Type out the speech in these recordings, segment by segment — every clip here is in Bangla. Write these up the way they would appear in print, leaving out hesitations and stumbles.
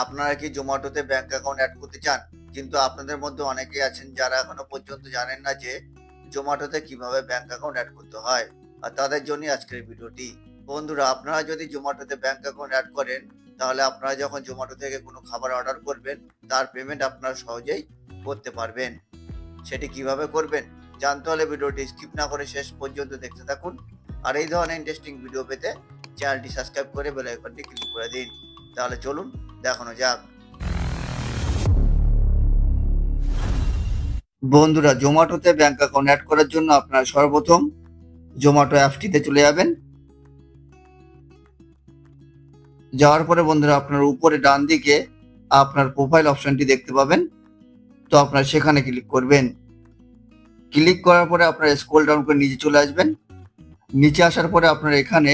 আপনারা কি জোম্যাটোতে ব্যাংক অ্যাকাউন্ট অ্যাড করতে চান? কিন্তু আপনাদের মধ্যে অনেকেই আছেন যারা এখনো পর্যন্ত জানেন না যে জোম্যাটোতে কিভাবে ব্যাংক অ্যাকাউন্ট অ্যাড করতে হয়। আর তাদের জন্যই আজকের ভিডিওটি। বন্ধুরা, আপনারা যদি জোম্যাটোতে ব্যাংক অ্যাকাউন্ট অ্যাড করেন, তাহলে আপনারা যখন জোম্যাটো থেকে কোনো খাবার অর্ডার করবেন, তার পেমেন্ট আপনারা সহজেই করতে পারবেন। সেটি কিভাবে করবেন জানতে হলে ভিডিওটি স্কিপ না করে শেষ পর্যন্ত দেখতে থাকুন। আর এই ধরনের ইন্টারেস্টিং ভিডিও পেতে চ্যানেলটি সাবস্ক্রাইব করে বেল আইকনটি ক্লিক করে দিন। তাহলে চলুন দেখানো যাক। বন্ধুরা, জোম্যাটোতে ব্যাংক অ্যাকাউন্ট অ্যাড করার জন্য আপনারা সর্বপ্রথম জোম্যাটো অ্যাপটিতে চলে যাবেন। যাওয়ার পরে বন্ধুরা, আপনার উপরে ডান দিকে আপনার প্রোফাইল অপশনটি দেখতে পাবেন। তো আপনারা সেখানে ক্লিক করবেন। ক্লিক করার পরে আপনারা স্ক্রল ডাউন করে নিচে চলে আসবেন। নিচে আসার পরে আপনারা এখানে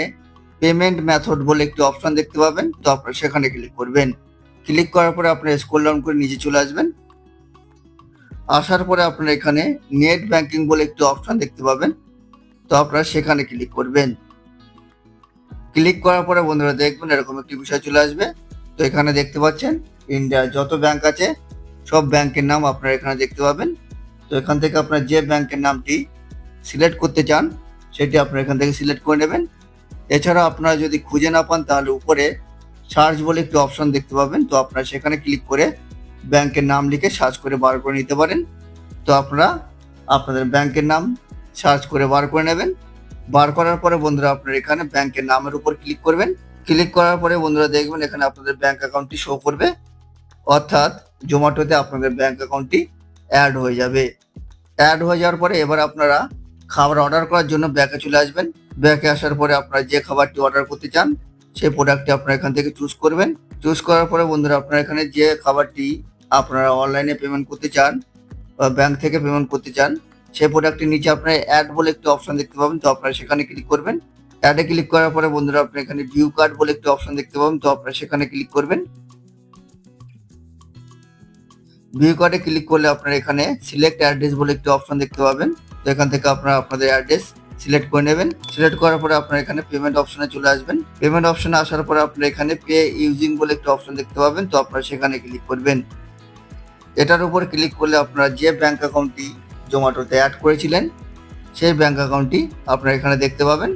পেমেন্ট মেথড বলে একটি অপশন দেখতে পাবেন। তো আপনারা সেখানে ক্লিক করবেন। ক্লিক করার পরে আপনারা স্ক্রল ডাউন করে নিচে চলে আসবেন। আসার পরে আপনারা এখানে নেট ব্যাংকিং বলে একটি অপশন দেখতে পাবেন। তো আপনারা সেখানে ক্লিক করবেন। ক্লিক করার পরে বন্ধুরা দেখবেন এরকম একটি বিষয় চলে আসবে। তো এখানে দেখতে পাচ্ছেন ইন্ডিয়ার যত ব্যাংক আছে সব ব্যাংকের নাম আপনারা এখানে দেখতে পাবেন। তো এখান থেকে আপনারা যে ব্যাংকের নামটি সিলেক্ট করতে চান সেটি আপনারা এখান থেকে সিলেক্ট করে নেবেন। এছাড়া আপনারা যদি খুঁজে না পান তাহলে উপরে সার্চ বলে একটি অপশন দেখতে পাবেন। তো আপনারা সেখানে ক্লিক করে ব্যাংকের নাম লিখে সার্চ করে বার করে নিতে পারেন। তো আপনারা আপনাদের ব্যাংকের নাম সার্চ করে বার করে নেবেন। বার করার পরে বন্ধুরা আপনারা এখানে ব্যাংকের নামের উপর ক্লিক করবেন। ক্লিক করার পরে বন্ধুরা দেখবেন এখানে আপনাদের ব্যাংক অ্যাকাউন্টটি শো করবে, অর্থাৎ জোম্যাটোতে আপনাদের ব্যাংক অ্যাকাউন্টটি অ্যাড হয়ে যাবে। অ্যাড হয়ে যাওয়ার পরে এবার আপনারা খাবার অর্ডার করার জন্য ব্যাকে চলে আসবেন। ব্যাকে আসার পরে আপনারা যে খাবারটি অর্ডার করতে চান সেই প্রোডাক্টটি আপনারা এখান থেকে চুজ করবেন। চুজ করার পরে বন্ধুরা আপনারা এখানে যে খাবারটি আপনারা অনলাইনে পেমেন্ট করতে চান বা ব্যাংক থেকে পেমেন্ট করতে চান সেই প্রোডাক্টের নিচে আপনারা অ্যাড বলে একটি অপশন দেখতে পাবেন। তো আপনারা সেখানে ক্লিক করবেন। অ্যাডে ক্লিক করার পরে বন্ধুরা আপনারা এখানে ভিউ কার্ড বলে একটি অপশন দেখতে পাবেন। তো আপনারা সেখানে ক্লিক করবেন। ভিউ কার্ডে ক্লিক করলে আপনারা এখানে সিলেক্ট অ্যাড্রেস বলে একটি অপশন দেখতে পাবেন। তো এখান থেকে আপনারা আপনাদের অ্যাড্রেস সিলেক্ট করে নেবেন। সিলেক্ট করার পরে আপনারা এখানে পেমেন্ট অপশনে চলে আসবেন। পেমেন্ট অপশনে আসার পরে আপনারা এখানে পে ইউজিং বলে একটি অপশন দেখতে পাবেন। তো আপনারা সেখানে ক্লিক করবেন। এটার উপর ক্লিক করলে আপনারা যে ব্যাংক অ্যাকাউন্টটি জোম্যাটোতে অ্যাড করেছিলেন সেই ব্যাংক অ্যাকাউন্টটি আপনারা এখানে দেখতে পাবেন।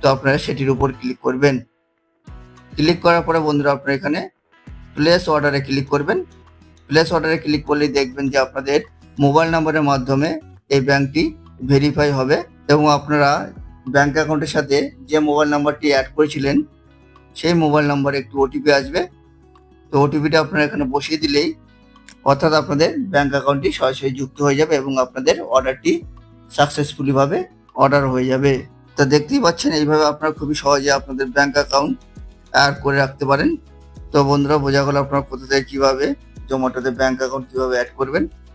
তো আপনারা সেটির উপর ক্লিক করবেন। ক্লিক করার পরে বন্ধুরা আপনারা এখানে প্লেস অর্ডারে ক্লিক করবেন। প্লেস অর্ডারে ক্লিক করলেই দেখবেন যে আপনাদের মোবাইল নাম্বারের মাধ্যমে এই ব্যাংকটি ভেরিফাই হবে এবং আপনারা ব্যাংক অ্যাকাউন্টের সাথে যে মোবাইল নাম্বারটি অ্যাড করেছিলেন সেই মোবাইল নাম্বারে একটি ওটিপি আসবে। তো ওটিপিটা আপনারা এখানে বসিয়ে দিলেই অর্থাৎ আপনাদের ব্যাংক অ্যাকাউন্টটি সরাসরি যুক্ত হয়ে যাবে এবং আপনাদের অর্ডারটি সাকসেসফুলি ভাবে অর্ডার হয়ে যাবে। তো দেখতেই পাচ্ছেন এইভাবে আপনারা খুবই সহজে আপনাদের ব্যাংক অ্যাকাউন্ট অ্যাড করে রাখতে পারেন। তো বন্ধুরা, বোঝা গেল আপনারা কোথা থেকে কিভাবে জোম্যাটোতে ব্যাংক অ্যাকাউন্ট কিভাবে অ্যাড করবেন।